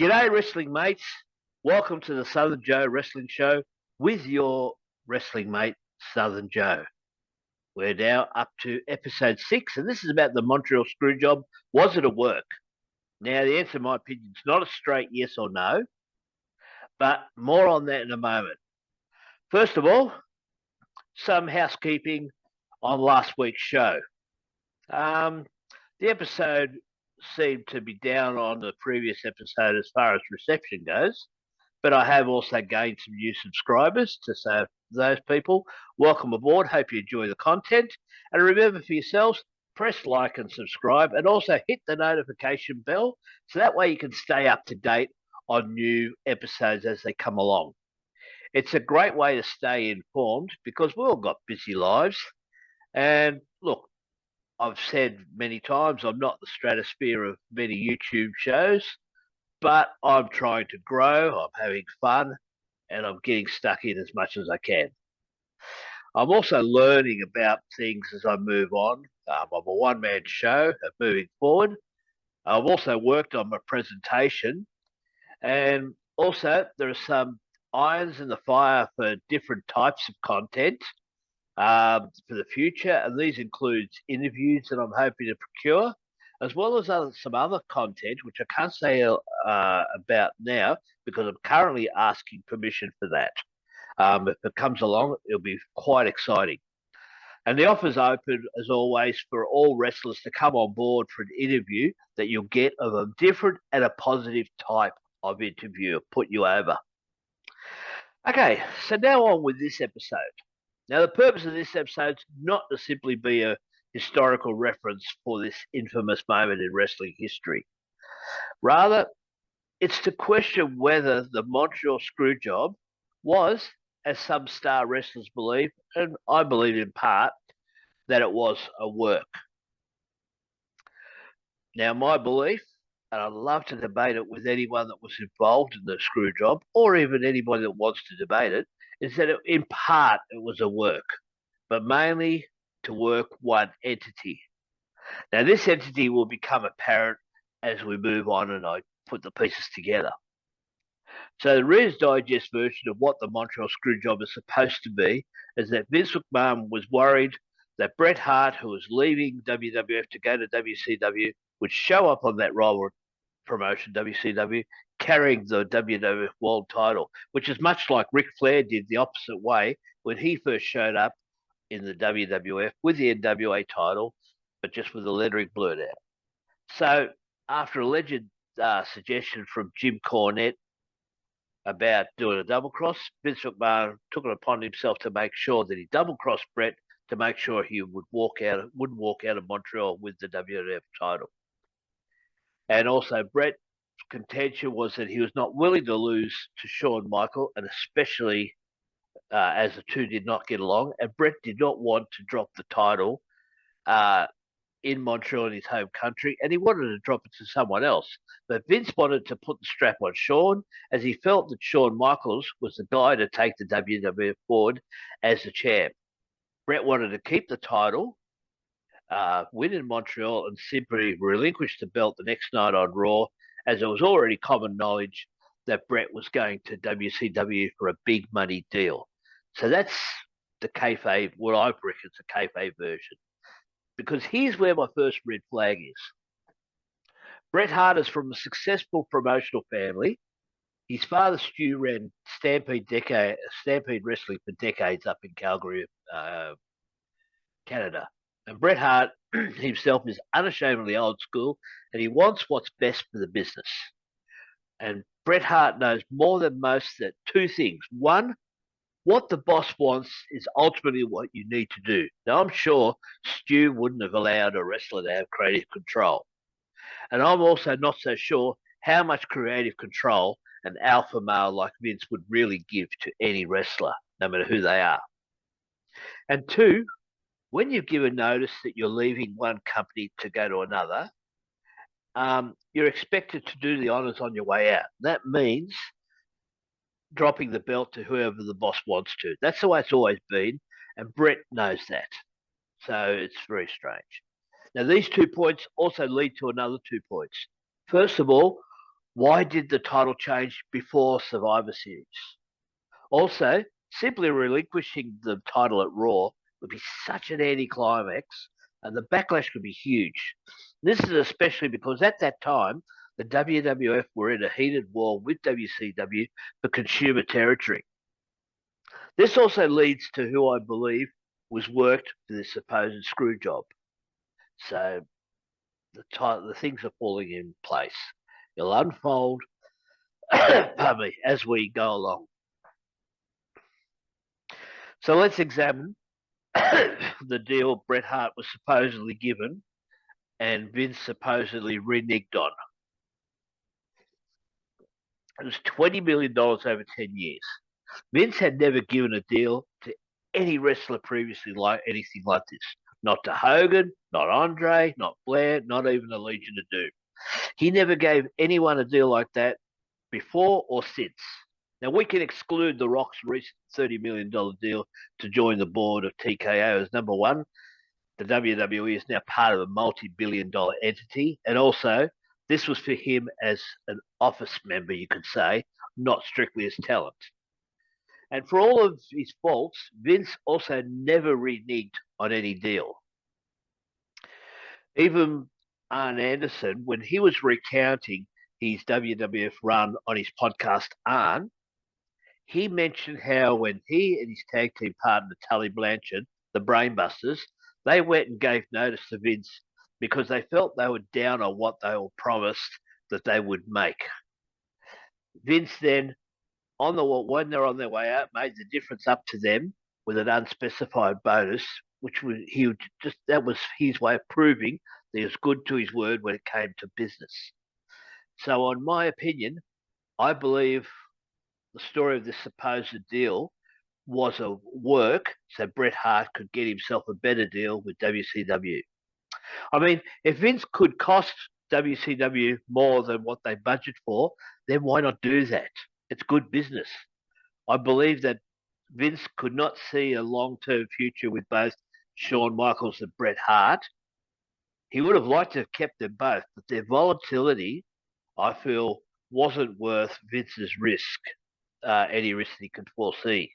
G'day, wrestling mates. Welcome to the Southern Joe Wrestling Show with your wrestling mate, Southern Joe. We're now up to episode 6, and this is about the Montreal ScrewJob. Was it a work? Now, the answer, in my opinion, is not a straight yes or no, but more on that in a moment. First of all, some housekeeping on last week's show. The episode seemed to be down on the previous episode as far as reception goes, but I have also gained some new subscribers. So those people, welcome aboard. Hope you enjoy the content. And remember for yourselves, press like and subscribe, and also hit the notification bell so that way you can stay up to date on new episodes as they come along. It's a great way to stay informed because we've all got busy lives. And look, I've said many times I'm not the stratosphere of many YouTube shows, but I'm trying to grow, I'm having fun, and I'm getting stuck in as much as I can. I'm also learning about things as I move on. I'm a one-man show moving forward. I've also worked on my presentation, and also there are some irons in the fire for different types of content for the future, and these include interviews that I'm hoping to procure, as well as some other content which I can't say about now because I'm currently asking permission for that. If it comes along, it'll be quite exciting. And the offer's open, as always, for all wrestlers to come on board for an interview that you'll get of a different and a positive type of interview, put you over. Okay, so now on with this episode. Now, the purpose of this episode is not to simply be a historical reference for this infamous moment in wrestling history. Rather, it's to question whether the Montreal ScrewJob was, as some star wrestlers believe, and I believe in part, that it was a work. Now, my belief, and I'd love to debate it with anyone that was involved in the ScrewJob, or even anybody that wants to debate it, is that in part it was a work, but mainly to work one entity. Now, this entity will become apparent as we move on and I put the pieces together. So the Reader's Digest version of what the Montreal ScrewJob is supposed to be is that Vince McMahon was worried that Bret Hart, who was leaving WWF to go to WCW, would show up on that rival promotion, WCW, carrying the WWF World title, which is much like Ric Flair did the opposite way when he first showed up in the WWF with the NWA title, but just with the lettering blurred out. So after alleged suggestion from Jim Cornette about doing a double cross, Vince McMahon took it upon himself to make sure that he double crossed Bret to make sure he wouldn't walk out of Montreal with the WWF title. And also Bret's contention was that he was not willing to lose to Shawn Michaels, and especially as the two did not get along, and Bret did not want to drop the title in Montreal in his home country, and he wanted to drop it to someone else. But Vince wanted to put the strap on Shawn, as he felt that Shawn Michaels was the guy to take the WWF forward as the champ. Bret wanted to keep the title, win in Montreal, and simply relinquish the belt the next night on Raw, as it was already common knowledge that Bret was going to WCW for a big money deal. So that's the kayfabe, what I reckon is the kayfabe version. Because here's where my first red flag is. Bret Hart is from a successful promotional family. His father, Stu, ran Stampede Wrestling for decades up in Calgary, Canada. And Bret Hart himself is unashamedly old school, and he wants what's best for the business. And Bret Hart knows more than most that two things. One, what the boss wants is ultimately what you need to do. Now, I'm sure Stu wouldn't have allowed a wrestler to have creative control. And I'm also not so sure how much creative control an alpha male like Vince would really give to any wrestler, no matter who they are. And two, when you've given notice that you're leaving one company to go to another, you're expected to do the honors on your way out. That means dropping the belt to whoever the boss wants to. That's the way it's always been, and Bret knows that. So it's very strange. Now, these 2 points also lead to another 2 points. First of all, Why did the title change before Survivor Series? Also, simply relinquishing the title at Raw would be such an anticlimax, and the backlash could be huge. This is especially because at that time, the WWF were in a heated war with WCW for consumer territory. This also leads to who I believe was worked for this supposed screw job. So the things are falling in place. It'll unfold pardon me, as we go along. So let's examine the deal Bret Hart was supposedly given and Vince supposedly reneged on. It was $20 million over 10 years. Vince had never given a deal to any wrestler previously like anything like this. Not to Hogan, not Andre, not Flair, not even the Legion of Doom. He never gave anyone a deal like that before or since. Now, we can exclude The Rock's recent $30 million deal to join the board of TKO as number one. The WWE is now part of a multi-billion-dollar entity, and also this was for him as an office member, you could say, not strictly as talent. And for all of his faults, Vince also never reneged on any deal. Even Arn Anderson, when he was recounting his WWF run on his podcast Arn, he mentioned how when he and his tag team partner Tully Blanchard, the Brainbusters, they went and gave notice to Vince because they felt they were down on what they were promised that they would make. Vince then, when they're on their way out, made the difference up to them with an unspecified bonus, which was that was his way of proving that he was good to his word when it came to business. So, on my opinion, I believe the story of this supposed deal was a work so Bret Hart could get himself a better deal with WCW. I mean, if Vince could cost WCW more than what they budget for, then why not do that? It's good business. I believe that Vince could not see a long-term future with both Shawn Michaels and Bret Hart. He would have liked to have kept them both, but their volatility, I feel, wasn't worth Vince's risk, any risk he could foresee.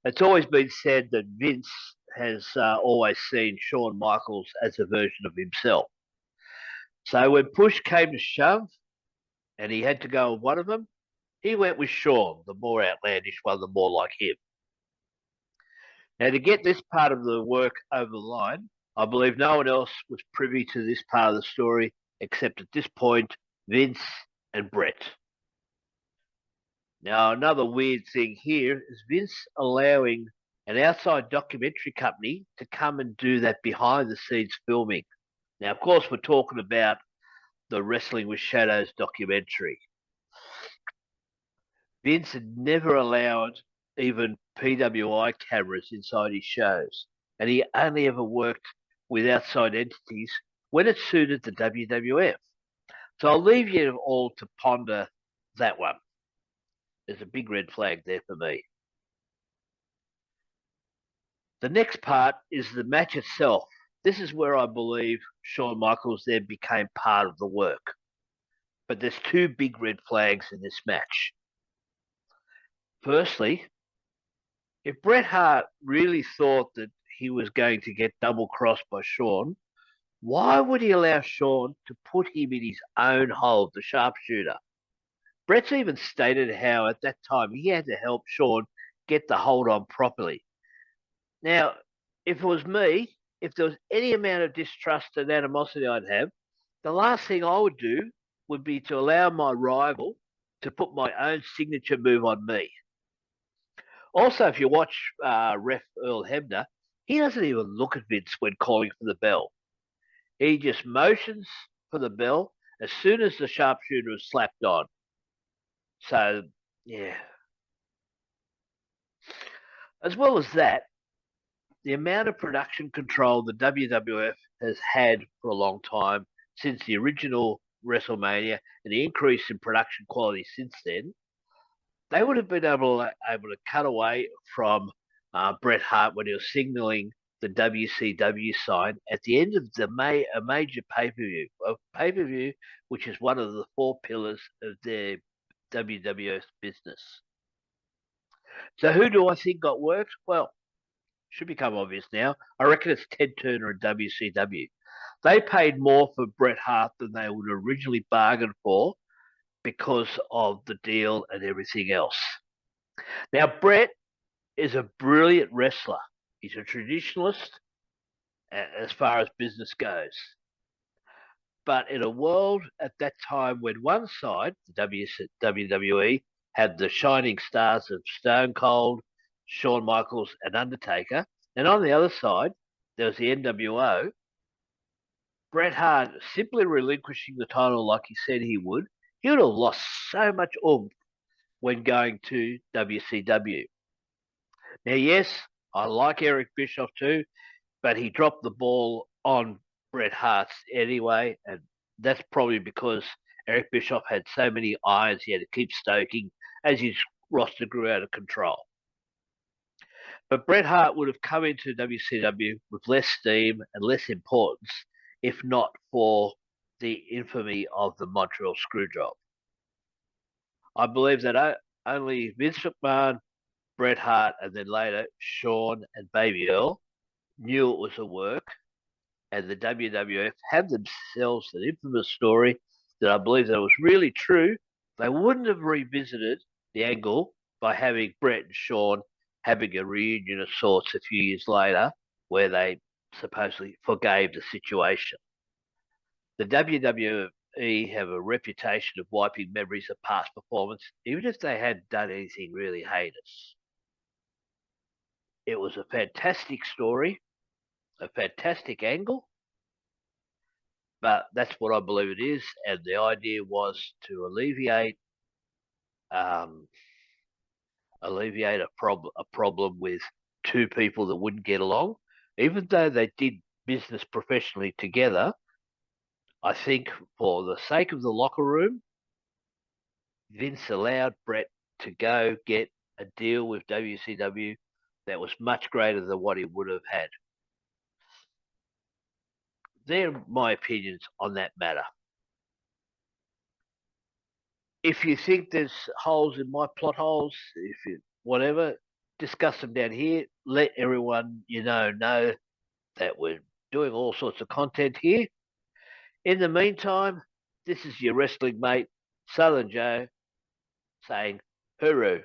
It's always been said that Vince has always seen Shawn Michaels as a version of himself. So when push came to shove and he had to go with one of them, he went with Shawn, the more outlandish one, the more like him. Now, to get this part of the work over the line, I believe no one else was privy to this part of the story except at this point, Vince and Bret. Now, another weird thing here is Vince allowing an outside documentary company to come and do that behind the scenes filming. Now, of course, we're talking about the Wrestling with Shadows documentary. Vince had never allowed even PWI cameras inside his shows, and he only ever worked with outside entities when it suited the WWF. So I'll leave you all to ponder that one. There's a big red flag there for me. The next part is the match itself. This is where I believe Shawn Michaels then became part of the work. But there's two big red flags in this match. Firstly, if Bret Hart really thought that he was going to get double-crossed by Shawn, why would he allow Shawn to put him in his own hold, the sharpshooter? Bret's even stated how at that time he had to help Shawn get the hold on properly. Now, if it was me, if there was any amount of distrust and animosity I'd have, the last thing I would do would be to allow my rival to put my own signature move on me. Also, if you watch ref Earl Hebner, he doesn't even look at Vince when calling for the bell. He just motions for the bell as soon as the sharpshooter is slapped on. So, yeah. As well as that, the amount of production control the WWF has had for a long time since the original WrestleMania and the increase in production quality since then, they would have been able to cut away from Bret Hart when he was signaling the WCW sign at the end of a major pay-per-view, a pay-per-view which is one of the four pillars of their WWF business. So who do I think got worked? Well, should become obvious now. I reckon it's Ted Turner and WCW. They paid more for Bret Hart than they would originally bargain for because of the deal and everything else. Now, Bret is a brilliant wrestler. He's a traditionalist as far as business goes. But in a world at that time when one side, the WWE, had the shining stars of Stone Cold, Shawn Michaels, and Undertaker, and on the other side, there was the NWO, Bret Hart simply relinquishing the title like he said he would have lost so much oomph when going to WCW. Now, yes, I like Eric Bischoff too, but he dropped the ball on Bret Hart anyway, and that's probably because Eric Bischoff had so many irons he had to keep stoking as his roster grew out of control. But Bret Hart would have come into WCW with less steam and less importance if not for the infamy of the Montreal ScrewJob. I believe that only Vince McMahon, Bret Hart, and then later Shawn and Baby Earl knew it was a work, and the WWF had themselves an infamous story that I believe that was really true. They wouldn't have revisited the angle by having Bret and Shawn having a reunion of sorts a few years later, where they supposedly forgave the situation. The WWE have a reputation of wiping memories of past performance, even if they hadn't done anything really heinous. It was a fantastic story, a fantastic angle, but that's what I believe it is. And the idea was to alleviate a problem with two people that wouldn't get along, even though they did business professionally together. I think for the sake of the locker room, Vince allowed Bret to go get a deal with WCW that was much greater than what he would have had. They're my opinions on that matter. If you think there's holes in my plot holes, if you whatever, discuss them down here. Let everyone know that we're doing all sorts of content here. In the meantime, this is your wrestling mate, Southern Joe, saying hooroo.